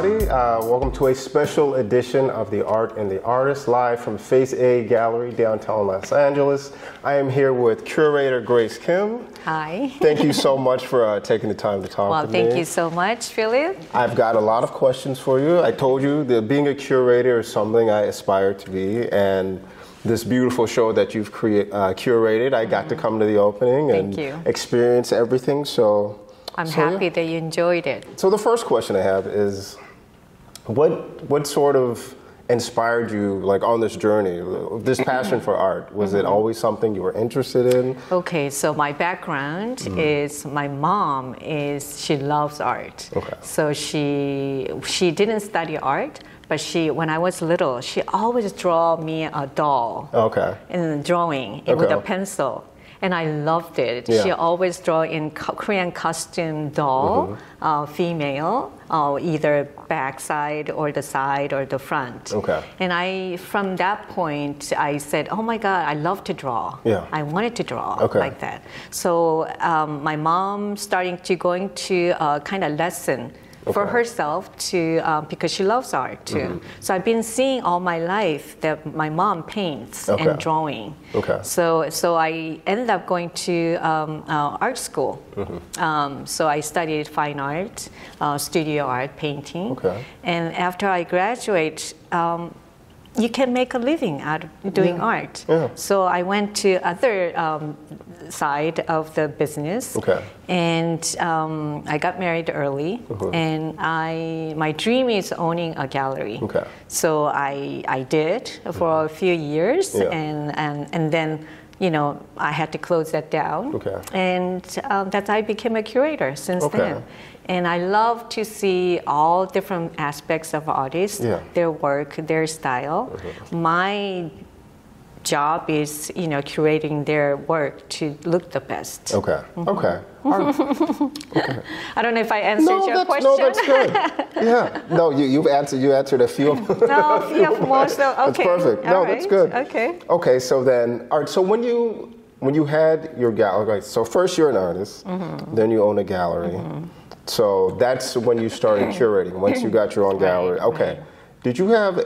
everybody. Welcome to a special edition of The Art and the Artist, live from Phase A Gallery, downtown Los Angeles. I am here with curator Grace Kim. Hi. Thank you so much for taking the time to talk to me. Well, thank you so much, Philip. I've got a lot of questions for you. I told you that being a curator is something I aspire to be, and this beautiful show that you've curated, I got to come to the opening and experience everything. So I'm happy that you enjoyed it. So the first question I have is, what sort of inspired you, like, on this journey, this passion for art? Was it always something you were interested in? Okay, so my background is, my mom she loves art. Okay. So she didn't study art, but when I was little, she always draw me a doll. Okay. In drawing with a pencil. And I loved it. Yeah. She always draw in Korean costume doll, female, either backside or the side or the front. Okay. And from that point, I said, oh my God, I love to draw. Yeah. I wanted to draw like that. So my mom starting to going to kind of lesson for herself because she loves art too. So I've been seeing all my life that my mom paints and drawing. Okay. So I ended up going to art school. So I studied fine art, studio art, painting. Okay. And after I graduate, you can make a living out of doing art. Yeah. So I went to other side of the business. Okay. And I got married early, and my dream is owning a gallery. Okay. So I did for a few years, and then I had to close that down. Okay. And that I became a curator since then. And I love to see all different aspects of artists, their work, their style. My job is, curating their work to look the best. Okay. Okay. I don't know if I answered your question. No, that's good. Yeah. No, you answered a few of them. No, a few of most. Okay. That's perfect. No, that's good. Okay. Okay. So then, all right. So when you had your gallery, so first you're an artist, then you own a gallery. So that's when you started curating, once you got your own gallery. Okay. Right. Did you have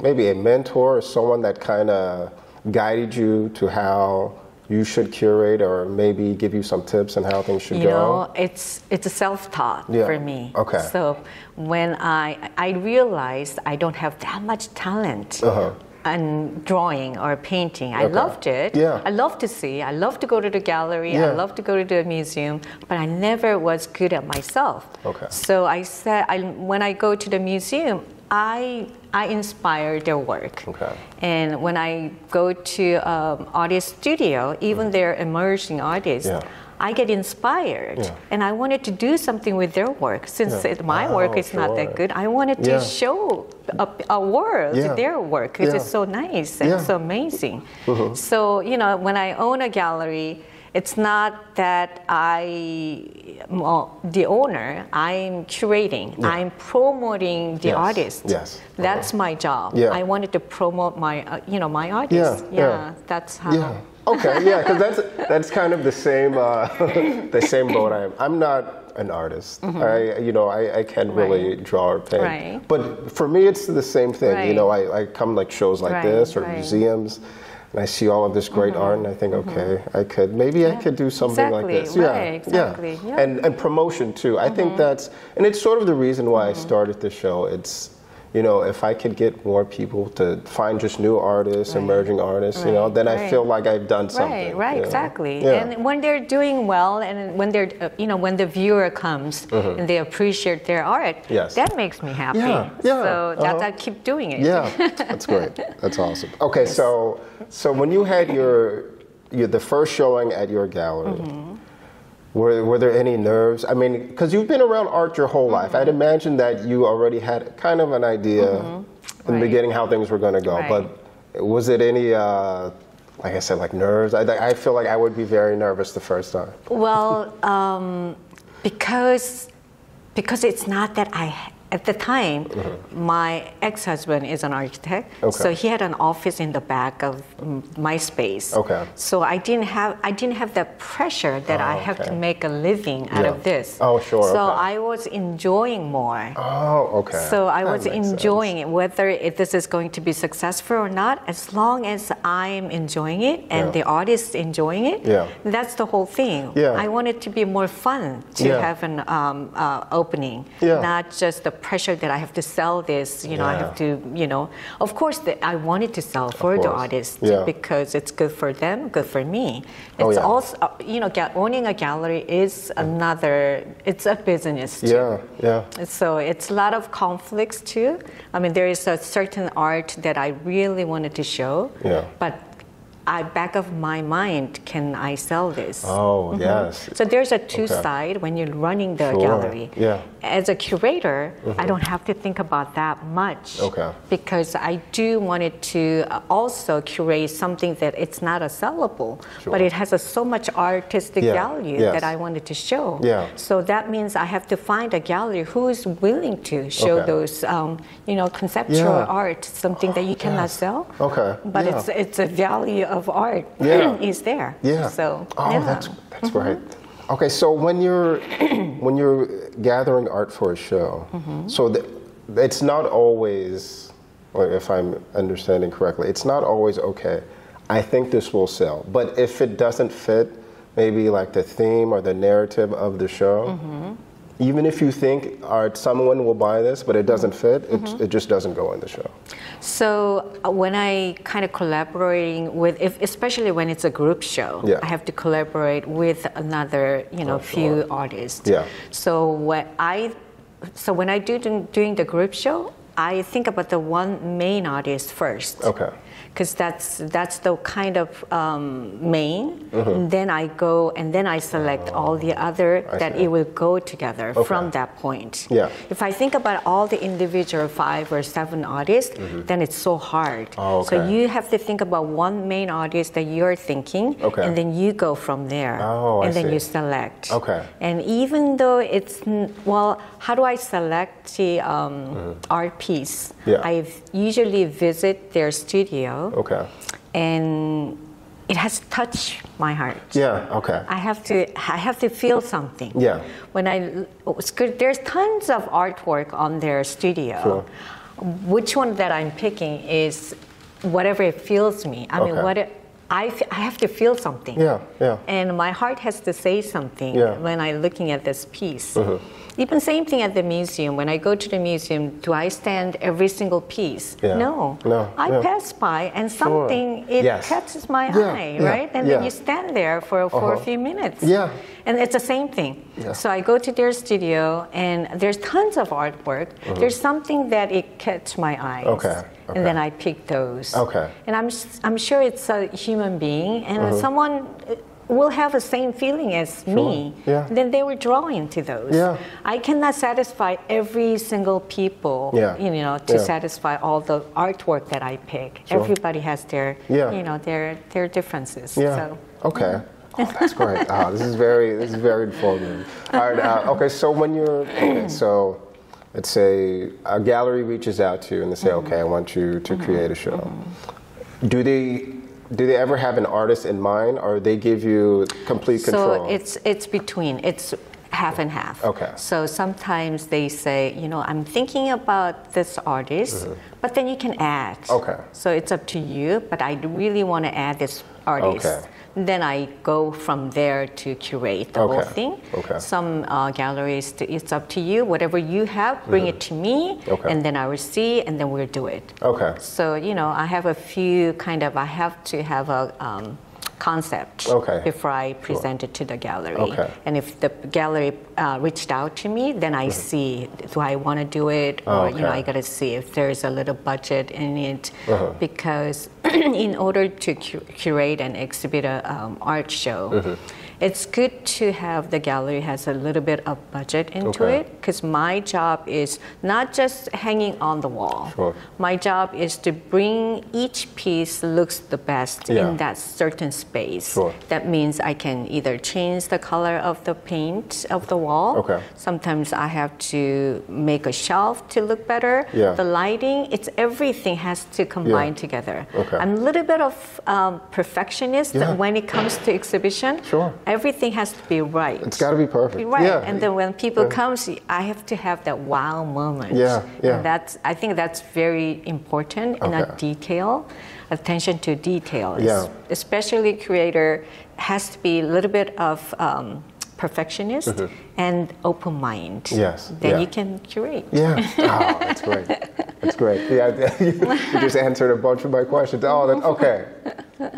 maybe a mentor or someone that kind of guided you to how you should curate, or maybe give you some tips on how things should go? It's a self-taught for me. Okay. So when I realized I don't have that much talent and drawing or painting. I loved it. Yeah. I love to see. I love to go to the gallery. Yeah. I love to go to the museum. But I never was good at myself. Okay. So I said, when I go to the museum, I inspire their work. Okay. And when I go to artist studio, even they're emerging artists, I get inspired, and I wanted to do something with their work. Since my work is not that good, I wanted to show a world their work, because it's so nice and so amazing. So, when I own a gallery, it's not that the owner, I'm curating, I'm promoting the artist. Yes. That's my job. Yeah. I wanted to promote my, my artist. That's how. Yeah. Okay, yeah, because that's kind of the same boat I am. I'm not an artist. I can't really draw or paint. Right. But for me, it's the same thing. Right. I come like shows like this or museums, and I see all of this great art, and I think, okay, I could do something like this. Exactly. Yeah. And promotion too. I think and it's sort of the reason why I started the show. It's, if I could get more people to find just new artists, emerging artists, then I feel like I've done something. Right, exactly. Yeah. And when they're doing well, and when they're, when the viewer comes and they appreciate their art, that makes me happy. Yeah. So I keep doing it. Yeah, that's great. That's awesome. Okay, so when you had the first showing at your gallery, were there any nerves? I mean, because you've been around art your whole life. I'd imagine that you already had kind of an idea in the beginning how things were going to go. Right. But was it any, like I said, like nerves? I feel like I would be very nervous the first time. Well, because it's not that at the time, my ex-husband is an architect, so he had an office in the back of my space. Okay. So I didn't have that pressure that I have to make a living out of this. Oh, sure. So I was enjoying more. Oh, okay. So I was enjoying it, whether this is going to be successful or not. As long as I'm enjoying it and the artist enjoying it, that's the whole thing. Yeah. I want it to be more fun to have an opening, not just the pressure that I have to sell this, I have to, of course I wanted to sell for the artist because it's good for them, good for me. It's also, owning a gallery is it's a business too. So it's a lot of conflicts too. I mean, there is a certain art that I really wanted to show, but back of my mind, can I sell this? Oh, yes. So there's a two side when you're running the gallery. As a curator, I don't have to think about that much because I do want it to also curate something that it's not a sellable, but it has so much artistic value that I wanted to show. So that means I have to find a gallery who is willing to show those, conceptual art, something that you cannot sell. But it's a value of art is there. So that's great. Okay, so when you're gathering art for a show, so it's not always, or if I'm understanding correctly, it's not always okay. I think this will sell, but if it doesn't fit, maybe like the theme or the narrative of the show. Even if you think, someone will buy this, but it doesn't fit, it just doesn't go in the show. So when I kind of collaborating with, especially when it's a group show, I have to collaborate with another, few artists. So when I doing the group show, I think about the one main artist first. Because that's the kind of main. Then I go and then I select all the other that it will go together from that point. If I think about all the individual 5 or 7 artists, then it's so hard. So you have to think about one main artist that you're thinking, and then you go from there, and then you select. And even though it's, how do I select the art piece? I usually visit their studio. And it has touched my heart. I have to feel something. There's tons of artwork on their studio. Which one that I'm picking is whatever it feels me. I mean, I have to feel something. And my heart has to say something when I'm looking at this piece. Even same thing at the museum. When I go to the museum, do I stand every single piece? No. I pass by and something, catches my eye, right? And then you stand there for a few minutes. And it's the same thing. So I go to their studio and there's tons of artwork. There's something that it catches my eyes. And then I pick those. And I'm sure it's a human being and someone will have the same feeling as me, then they were drawing to those. I cannot satisfy every single people, to satisfy all the artwork that I pick. Everybody has their, their differences. So. Oh, that's great. This is very informative. All right. So when you're so let's say a gallery reaches out to you and they say, okay, I want you to create a show. Do they ever have an artist in mind, or they give you complete control? So it's between. It's half and half. So sometimes they say, I'm thinking about this artist, but then you can add. So it's up to you, but I really want to add this artist. Then I go from there to curate the whole thing. Some galleries, it's up to you. Whatever you have, bring it to me, and then I will see, and then we'll do it. So, I have a few I have to have a concept before I present it to the gallery. And if the gallery reached out to me, then I see, do I want to do it? Or, I got to see if there's a little budget in it. Because in order to curate and exhibit an art show, it's good to have the gallery has a little bit of budget into it, because my job is not just hanging on the wall. Sure. My job is to bring each piece looks the best in that certain space. Sure. That means I can either change the color of the paint of the wall. Okay. Sometimes I have to make a shelf to look better. Yeah. The lighting, it's everything has to combine together. Okay. I'm a little bit of perfectionist when it comes to exhibition. Sure. Everything has to be right. It's got to be perfect. Right. Yeah. And then when people come, I have to have that wow moment. Yeah. Yeah. And I think that's very important in a detail, attention to detail. Yeah. Especially curator has to be a little bit of perfectionist and open mind. Yes. Then you can curate. Yeah. Oh, that's great. That's great. Yeah, you just answered a bunch of my questions. Oh, okay.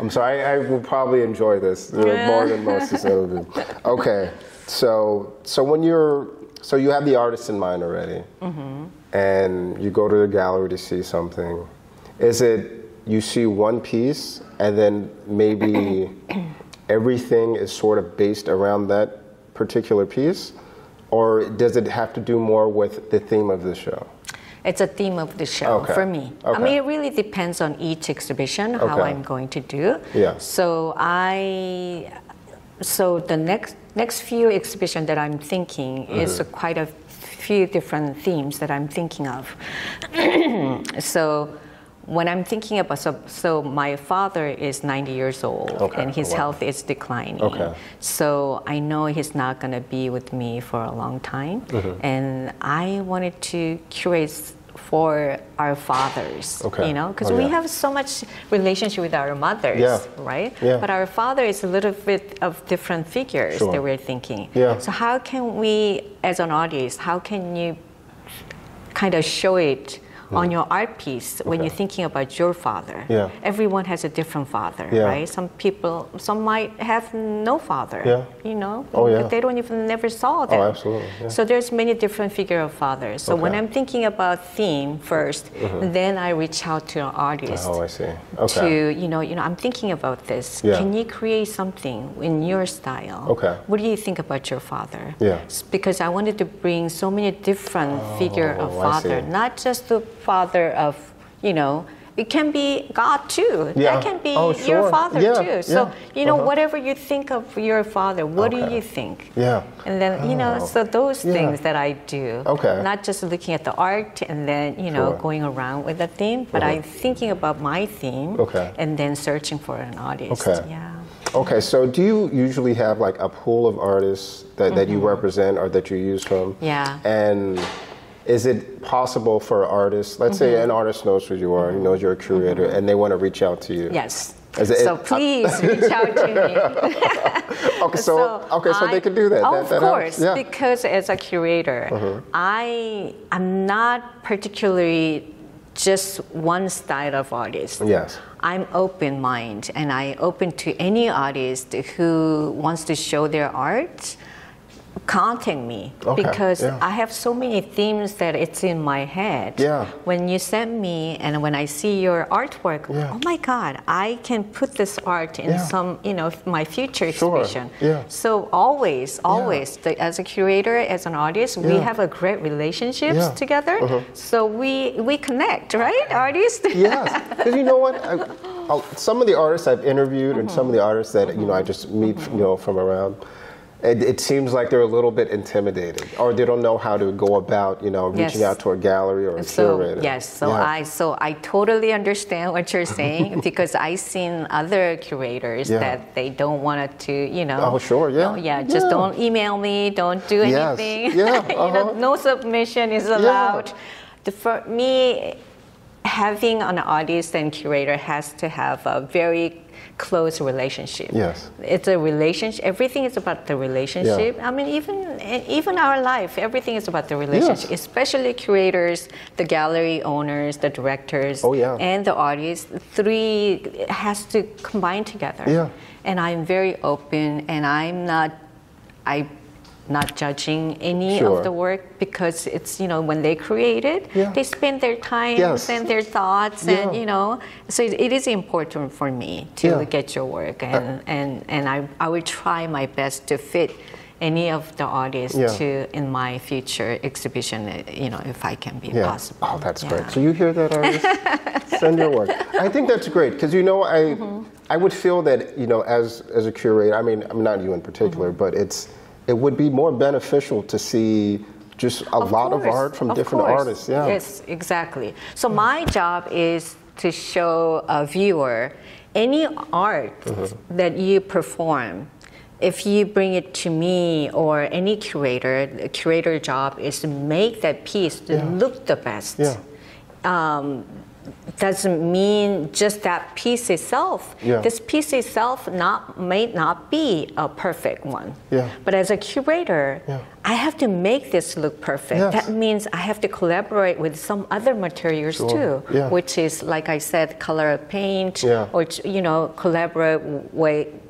I'm sorry. I will probably enjoy this more than most of them. Okay. So you have the artist in mind already, and you go to the gallery to see something. Is it you see one piece and then maybe everything is sort of based around that particular piece, or does it have to do more with the theme of the show? It's a theme of the show for me. Okay. I mean, it really depends on each exhibition, how I'm going to do. Yeah. So the next few exhibitions that I'm thinking is quite a few different themes that I'm thinking of. So when I'm thinking about, so my father is 90 years old and his health is declining. So I know he's not going to be with me for a long time. And I wanted to curate for our fathers, you know, because we have so much relationship with our mothers, right? Yeah. But our father is a little bit of different figures that we're thinking. Yeah. So how can we, as an artist, how can you kind of show it on your art piece when you're thinking about your father? Yeah. Everyone has a different father, right? Some might have no father, you know? They don't even never saw them. Oh, absolutely. Yeah. So there's many different figure of fathers. So when I'm thinking about theme first, then I reach out to an artist. Oh, I see. To, you know, I'm thinking about this. Yeah. Can you create something in your style? Okay. What do you think about your father? Yeah. Because I wanted to bring so many different figure of father, not just the father of, you know, it can be God too. That can be your father too. So, you know, whatever you think of your father, what do you think? Yeah. And then, you know, so those things that I do. Okay. Not just looking at the art and then, you know, going around with the theme, but I'm thinking about my theme and then searching for an artist. Okay. Yeah. Okay, so do you usually have like a pool of artists that you represent or that you use from? Yeah. And is it possible for artists, let's say an artist knows who you are, he knows you're a curator, and they want to reach out to you? Yes. So please reach out to me. So they can do that. Of course, because as a curator, I'm not particularly just one style of artist. Yes. I'm open-minded, and I open to any artist who wants to show their art. Contact me because I have so many themes that it's in my head. Yeah. When you send me and when I see your artwork, oh my God, I can put this art in some, you know, my future exhibition. Yeah. So always, as a curator, as an artist, we have a great relationships together. So we connect, right, artists? Yes. Because you know what, some of the artists I've interviewed and some of the artists that you know I just meet, you know, from around. It seems like they're a little bit intimidated, or they don't know how to go about, you know, reaching out to a gallery or a curator. Yes, so I totally understand what you're saying because I've seen other curators that they don't want to, you know. Oh, sure, just don't email me, don't do anything. Yeah. You know, no submission is allowed. For me, having an artist and curator has to have a very close relationship. Yes. It's a relationship. Everything is about the relationship. I mean, even our life, everything is about the relationship, especially curators, the gallery owners, the directors, and the artists. Three has to combine together. Yeah. And I'm very open, and I not judging any Sure. of the work, because it's, when they create it, Yeah. they spend their time Yes. and their thoughts, Yeah. and, so it is important for me to Yeah. get your work, and I will try my best to fit any of the artists Yeah. in my future exhibition, if I can be Yeah. possible. Oh, that's Yeah. great. So you hear that, artist? Send your work. I think that's great because I would feel that as a curator. I mean, I'm not you in particular, but it would be more beneficial to see just a lot of art from different artists. Yeah. Yes, exactly. So my job is to show a viewer any art that you perform. If you bring it to me or any curator, the curator job is to make that piece to look the best. Yeah. Doesn't mean just that piece itself. Yeah. This piece itself may not be a perfect one. Yeah. But as a curator, I have to make this look perfect. Yes. That means I have to collaborate with some other materials too, which is, like I said, color paint, or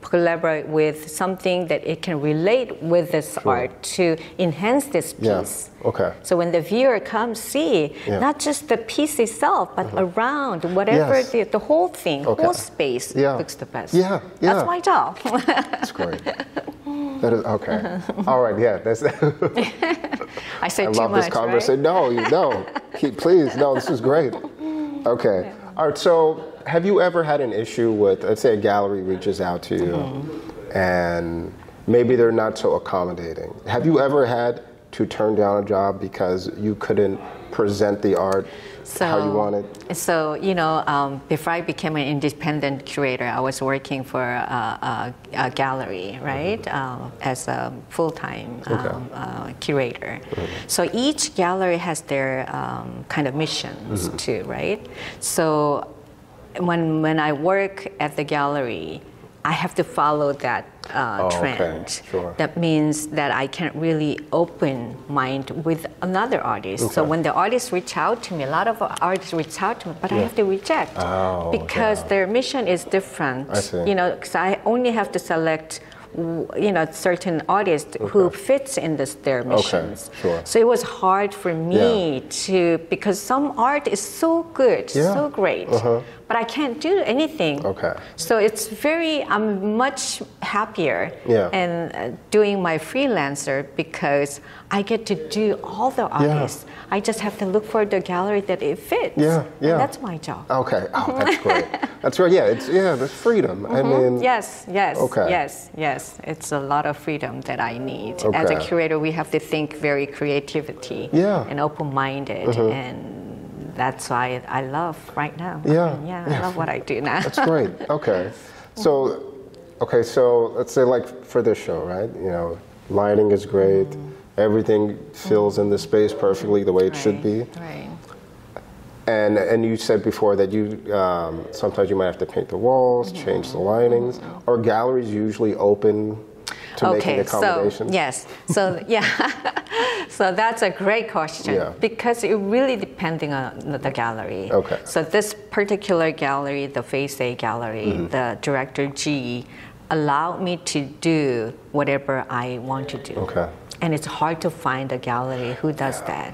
collaborate with something that it can relate with this art to enhance this piece. Yeah. Okay. So when the viewer comes see, not just the piece itself, but around, whatever the whole thing, whole space looks the best. Yeah. That's my job. That's great. That is okay. All right. Yeah. That's. I said I too love much, this conversation. right? No. Please. No. This is great. Okay. All right. So, have you ever had an issue with, let's say, a gallery reaches out to you, and maybe they're not so accommodating? Have you ever had to turn down a job because you couldn't present the art how you wanted? So, before I became an independent curator, I was working for a gallery, right, as a full-time curator. So each gallery has their kind of missions too, right? So when I work at the gallery, I have to follow that trend. Okay. Sure. That means that I can't really open mind with another artist. So when the artists reach out to me, a lot of artists reach out to me, but I have to reject because their mission is different. I see. Because I only have to select certain artists who fits in their missions. Okay, sure. So it was hard for me because some art is so good, so great, but I can't do anything. Okay. So I'm much happier and doing my freelancer because I get to do all the artists. I just have to look for the gallery that it fits. And that's my job. Okay. Oh, that's great. That's right. Yeah. There's freedom. I mean. Yes. Okay. Yes. It's a lot of freedom that I need. As a curator, we have to think very creativity and open-minded, and that's why I love right now. I love what I do now. That's great. Okay. So let's say like for this show, right? Lighting is great. Everything fills in the space perfectly the way it should be. Right. And you said before that you sometimes you might have to paint the walls, change the linings. Are galleries usually open to making accommodations? So that's a great question because it really depending on the gallery. Okay. So this particular gallery, the Phase A gallery, the director G allowed me to do whatever I want to do. Okay. And it's hard to find a gallery who does that.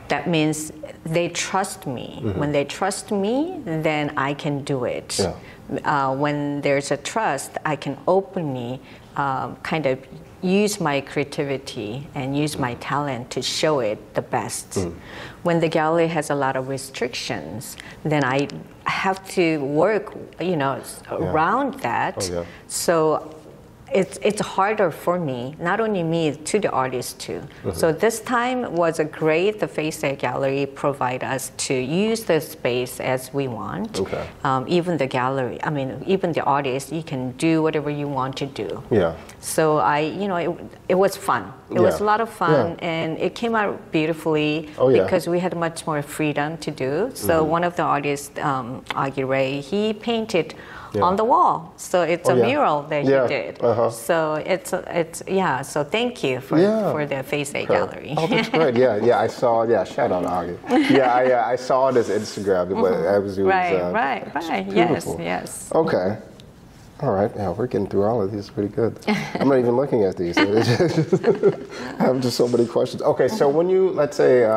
That means they trust me. When they trust me, then I can do it. When there's a trust, I can openly kind of use my creativity and use my talent to show it the best. When the gallery has a lot of restrictions, then I have to work, around that. So it's harder for me, not only me, to the artists too. So this time was the Phase A gallery provide us to use the space as we want. Even the gallery, even the artist, you can do whatever you want to do. So it was fun. It was a lot of fun, and it came out beautifully because we had much more freedom to do. So one of the artists, Agi Ray, he painted on the wall. So it's a mural that he did. So so thank you for the Phase A gallery. Oh, that's great. I saw, shout out Agi. I saw it as Instagram, but it was right. Yes. Okay. All right, yeah, we're getting through all of these pretty good. I'm not even looking at these. I have just so many questions. Okay, so when you, let's say,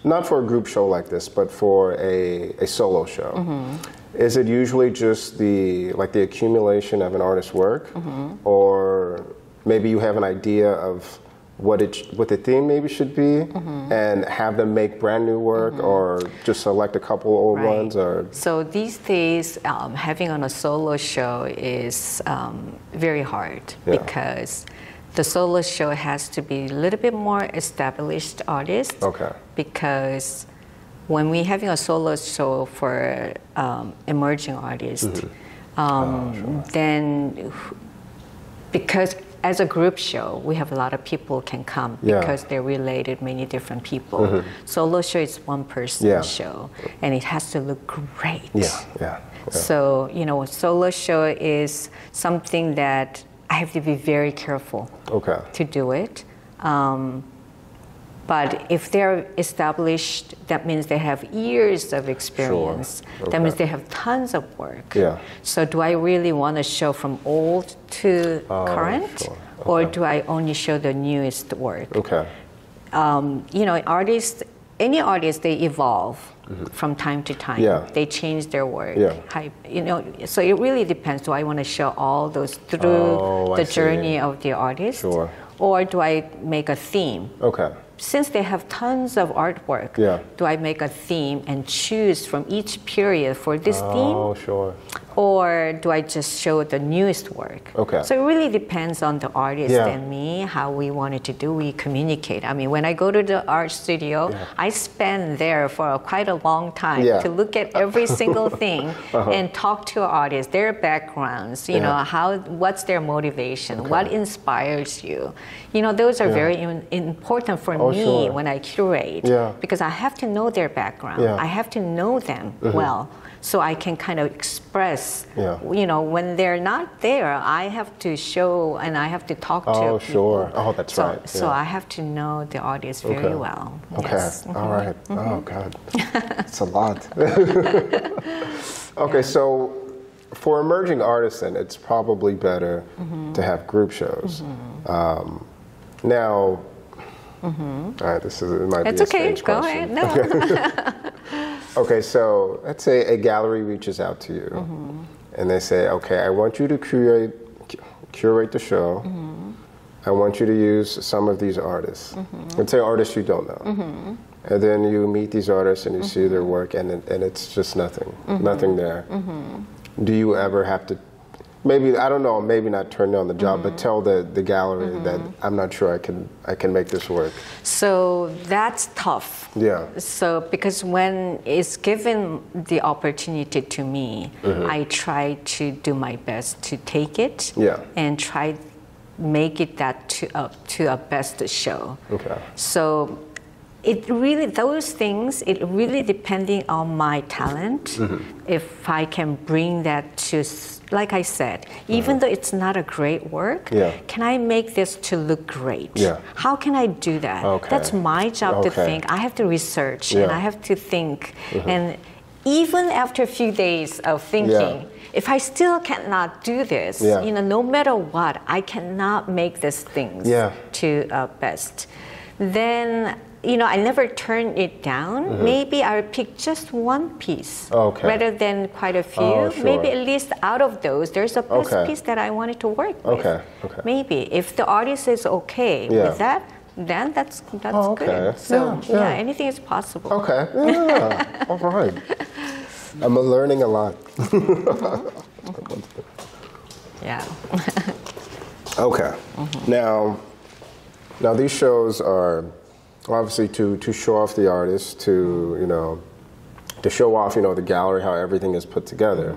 not for a group show like this, but for a solo show, is it usually just the accumulation of an artist's work, or maybe you have an idea of what the theme maybe should be, and have them make brand new work, or just select a couple old ones? Or so these days, having on a solo show is very hard because the solo show has to be a little bit more established artist. Okay. Because when we're having a solo show for emerging artists, then because as a group show, we have a lot of people can come because they're related, many different people. Solo show is one person show, and it has to look great. So, you know, a solo show is something that I have to be very careful to do it. But if they're established, that means they have years of experience. That means they have tons of work. So do I really want to show from old to current? Or do I only show the newest work? You know, artists, any artist, they evolve from time to time. They change their work. You know, so it really depends. Do I want to show all those through the journey of the artist? Or do I make a theme? Since they have tons of artwork, do I make a theme and choose from each period for this theme? Or do I just show the newest work? So it really depends on the artist and me, how we wanted to do. We communicate. I mean, when I go to the art studio, I spend there for quite a long time to look at every single thing and talk to artists, their backgrounds, you know, what's their motivation, what inspires you. You know, those are very important for me when I curate because I have to know their background. I have to know them well. So I can kind of express, you know, when they're not there, I have to show and I have to talk to people. That's right. So I have to know the artist very well. All right. Oh, God. It's a lot. So for emerging artists, then, it's probably better to have group shows. Now, all right, it might be a strange question. Go ahead. Okay, so let's say a gallery reaches out to you and they say, okay, I want you to curate the show. I want you to use some of these artists. Let's say artists you don't know. And then you meet these artists and you see their work and it's just nothing there. Do you ever have to, maybe, I don't know, maybe not turn down the job, but tell the gallery that I'm not sure I can make this work? So that's tough. So because when it's given the opportunity to me, I try to do my best to take it and try make it that to a best show. So it really, those things, it really depending on my talent, if I can bring that to, like I said, even though it's not a great work, can I make this to look great? How can I do that? That's my job to think. I have to research and I have to think. And even after a few days of thinking, if I still cannot do this, you know, no matter what, I cannot make these things to best, then, you know, I never turn it down. Maybe I'll pick just one piece rather than quite a few. Maybe at least out of those, there's a best piece that I wanted to work with. Maybe if the artist is okay with that, then that's good. So anything is possible. All right. I'm learning a lot. Now these shows are obviously to show off the artist, to show off the gallery, how everything is put together.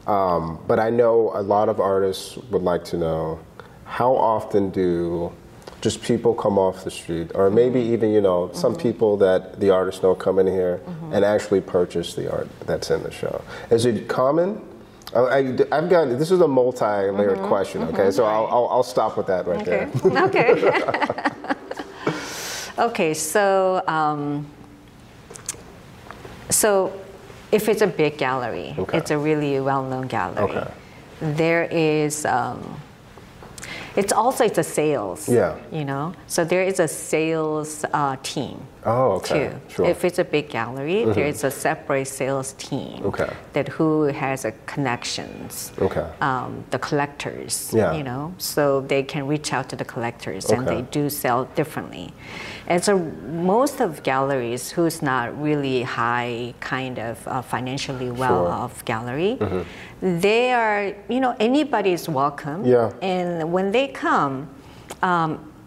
But I know a lot of artists would like to know, how often do just people come off the street, or maybe even some people that the artists know come in here and actually purchase the art that's in the show? Is it common? I've got, this is a multi-layered question. Okay, so I'll stop with that right there. Okay, so if it's a big gallery, it's a really well-known gallery, there is. It's a sales. Yeah. You know, so there is a sales team. Oh, okay. Too. Sure. If it's a big gallery, there is a separate sales team. Okay. That who has connections. Okay. The collectors. Yeah. You know, so they can reach out to the collectors, and they do sell differently. And so most of galleries who's not really high kind of financially well-off gallery, they are, you know, anybody is welcome. Yeah. And when they come,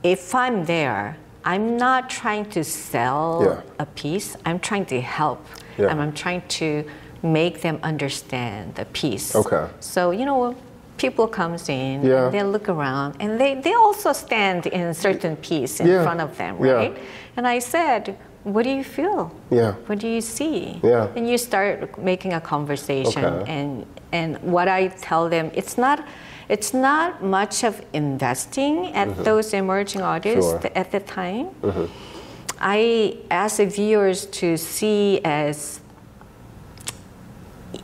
if I'm there, I'm not trying to sell a piece. I'm trying to help. Yeah. And I'm trying to make them understand the piece. Okay. So, you know, people comes in, and they look around, and they also stand in a certain piece in front of them, right? And I said, what do you feel? Yeah. What do you see? Yeah. And you start making a conversation, and what I tell them, it's not much of investing at those emerging artists at the time. I ask the viewers to see as,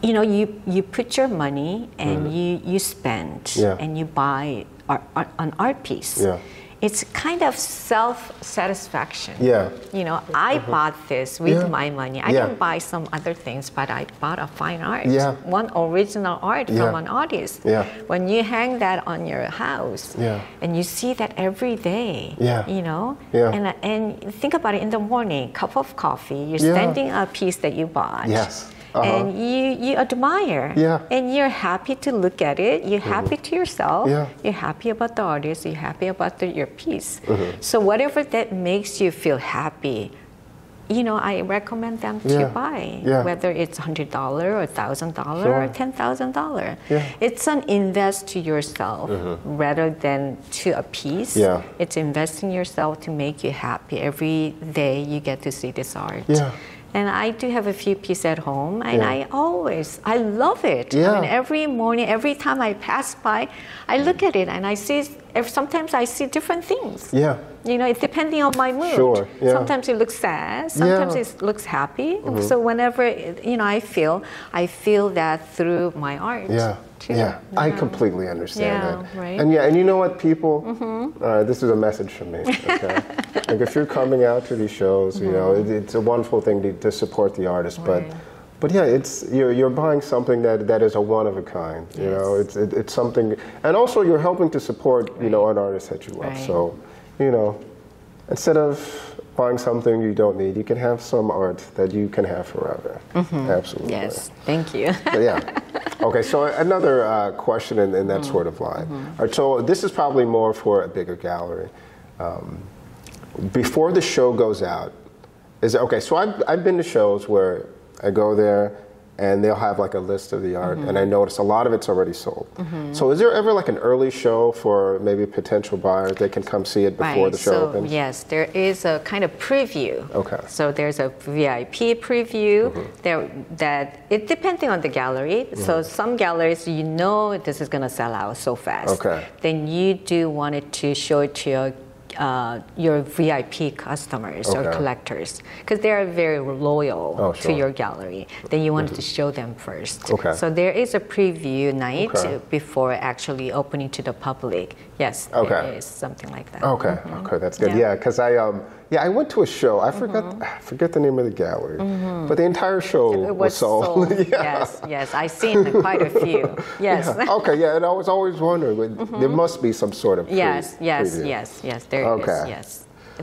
you know, you put your money and you spend and you buy an art piece. Yeah. It's kind of self-satisfaction. Yeah. You know, I bought this with my money. I didn't buy some other things, but I bought a fine art. Yeah. One original art from an artist. Yeah. When you hang that on your house and you see that every day, you know, and think about it, in the morning, cup of coffee, you're standing a piece that you bought. Yes. And you admire, and you're happy to look at it. You're happy to yourself. You're happy about the artist. You're happy about your piece. So whatever that makes you feel happy, you know, I recommend them to buy, whether it's $100 or $1,000 or $10,000. It's an invest to yourself rather than to a piece. It's investing yourself to make you happy. Every day you get to see this art. And I do have a few pieces at home, and I love it. I mean, every morning, every time I pass by, I look at it and I see, sometimes I see different things. You know, it's depending on my mood. Sometimes it looks sad, sometimes it looks happy. So whenever, you know, I feel that through my art. I completely understand that. Right? And you know what, people, this is a message from me, okay? Like, if you're coming out to these shows, you know, it's a wonderful thing to support the artist, but yeah, it's you're buying something that is a one of a kind. You know, it's something, and also you're helping to support, you know, an artist that you love. So, you know, instead of buying something you don't need, you can have some art that you can have forever. Absolutely. Yes, thank you. Okay, so another question in that sort of line. All right, so this is probably more for a bigger gallery. Before the show goes out, so I've been to shows where I go there and they'll have like a list of the art, and I notice a lot of it's already sold. So is there ever like an early show for maybe potential buyers? They can come see it before the show opens? Yes, there is a kind of preview. So there's a VIP preview that it depending on the gallery. So some galleries, you know, this is going to sell out so fast. Then you do want it to show it to your VIP customers or collectors, because they are very loyal to your gallery. Then you want to show them first. So there is a preview night before actually opening to the public. Yes, there is something like that. Okay, that's good. Yeah, because I went to a show. I forget the name of the gallery, but the entire show was sold. Yes, I've seen quite a few. Yes. And I was always wondering, there must be some sort of yes, there is. Yes.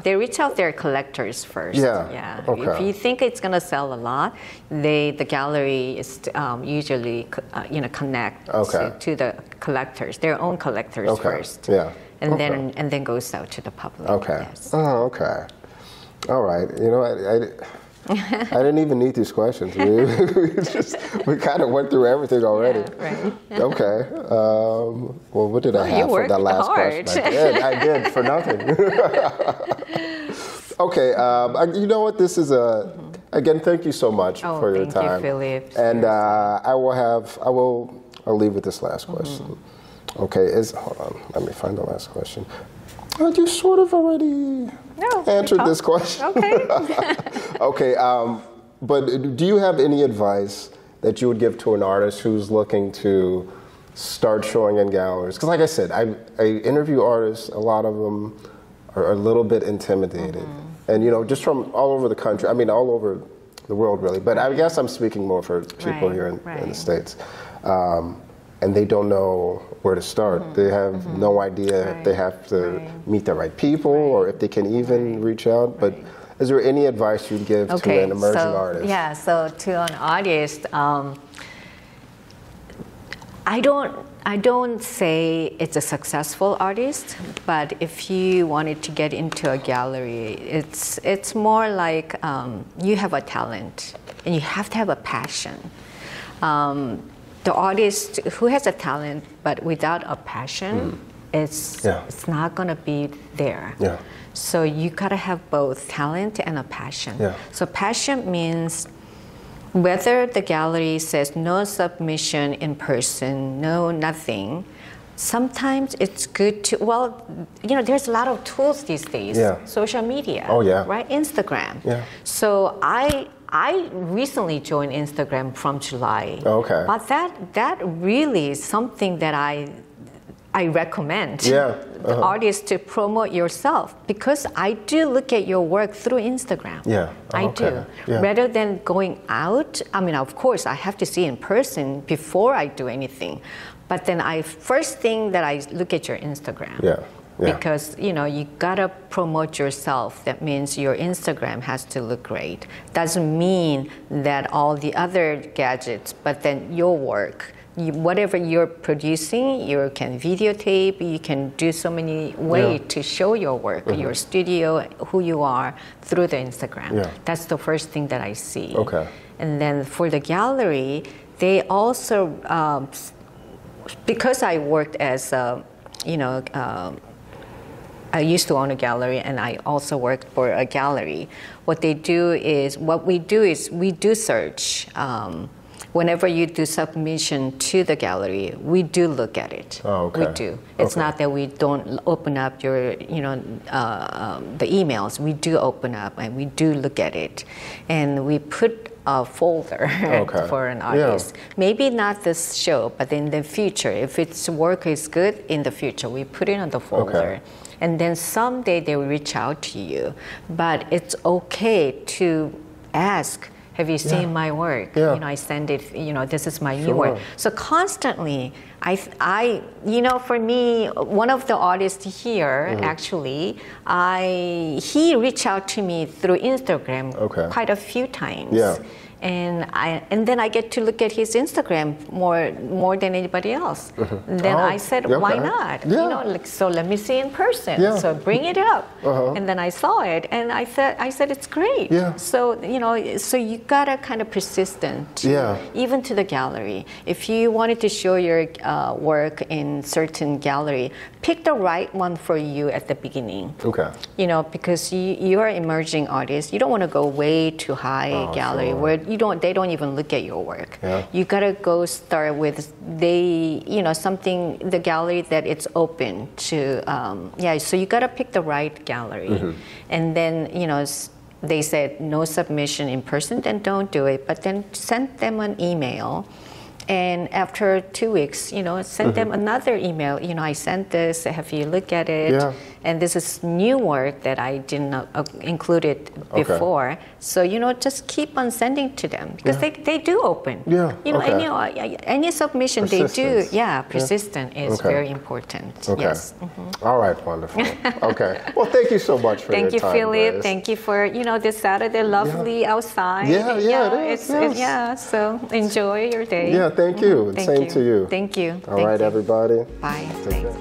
They reach out their collectors first. If you think it's going to sell a lot, the gallery is usually connect to the collectors, their own collectors first. And then goes out to the public. All right. You know, I didn't even need these questions. We kind of went through everything already. Well, what did I have for that last question? I did for nothing. You know what? This is again, thank you so much for your time. Thank you, Philip. And I'll leave with this last question. Hold on, let me find the last question. You sort of already answered this question. But do you have any advice that you would give to an artist who's looking to start showing in galleries? Because like I said, I interview artists, a lot of them are a little bit intimidated. And, you know, just from all over the country, I mean, all over the world, really. But I guess I'm speaking more for people here in the States. And they don't know where to start. They have no idea if they have to meet the right people or if they can even reach out. But is there any advice you'd give to an emerging artist? Yeah, so to an artist, I don't say it's a successful artist, but if you wanted to get into a gallery, it's more like you have a talent and you have to have a passion. The artist who has a talent but without a passion, it's not going to be there. Yeah. So you got to have both talent and a passion. Yeah. So passion means whether the gallery says no submission in person, no nothing, sometimes it's good to, well, you know, there's a lot of tools these days. Yeah. Social media. Oh, yeah. Right? Instagram. Yeah. So I recently joined Instagram from July. Okay. But that really is something that I recommend artists to promote yourself, because I do look at your work through Instagram. Yeah. I do. Yeah. Rather than going out, I mean, of course, I have to see in person before I do anything. But then first thing that I look at your Instagram. Yeah. Yeah. Because, you know, you gotta promote yourself. That means your Instagram has to look great. Doesn't mean that all the other gadgets, but then your work, whatever you're producing, you can videotape, you can do so many ways to show your work, your studio, who you are, through the Instagram. Yeah. That's the first thing that I see. Okay. And then for the gallery, they also, because I worked as a, you know, I used to own a gallery, and I also worked for a gallery. What we do is we do search. Whenever you do submission to the gallery, we do look at it. Oh, okay. We do. It's not that we don't open up your, you know, the emails. We do open up and we do look at it, and we put a folder for an artist. Yeah. Maybe not this show, but in the future, if its work is good in the future, we put it on the folder. Okay. And then someday they will reach out to you. But it's okay to ask, have you seen my work? Yeah. You know, I send it, you know, this is my new work. So constantly, I, you know, for me, one of the artists here, actually, he reached out to me through Instagram quite a few times. Yeah. And then I get to look at his Instagram more than anybody else. Then I said, why not? Yeah. You know, like, so let me see in person. Yeah. So bring it up. And then I saw it, and I said it's great. Yeah. So you know, so you gotta kind of persistent. Yeah. Even to the gallery, if you wanted to show your work in certain gallery, pick the right one for you at the beginning. Okay. You know, because you are emerging artist, you don't want to go way too high gallery where they don't even look at your work. Yeah. You gotta go start with the gallery that it's open to. So you gotta pick the right gallery, and then you know they said no submission in person, then don't do it. But then send them an email. And after 2 weeks, you know, send them another email. You know, I sent this. Have you look at it? Yeah. And this is new work that I didn't include it before. So you know, just keep on sending to them because they do open. Yeah. You know, any submission they do. Yeah, persistent is very important. Okay. Yes. All right. Wonderful. Okay. Well, thank you so much for your time. Thank you, Philip. Grace. Thank you for this Saturday, lovely outside. Yeah, it is. So enjoy your day. Yeah. Thank you. Same to you. Thank you. All right, everybody. Bye. Thanks.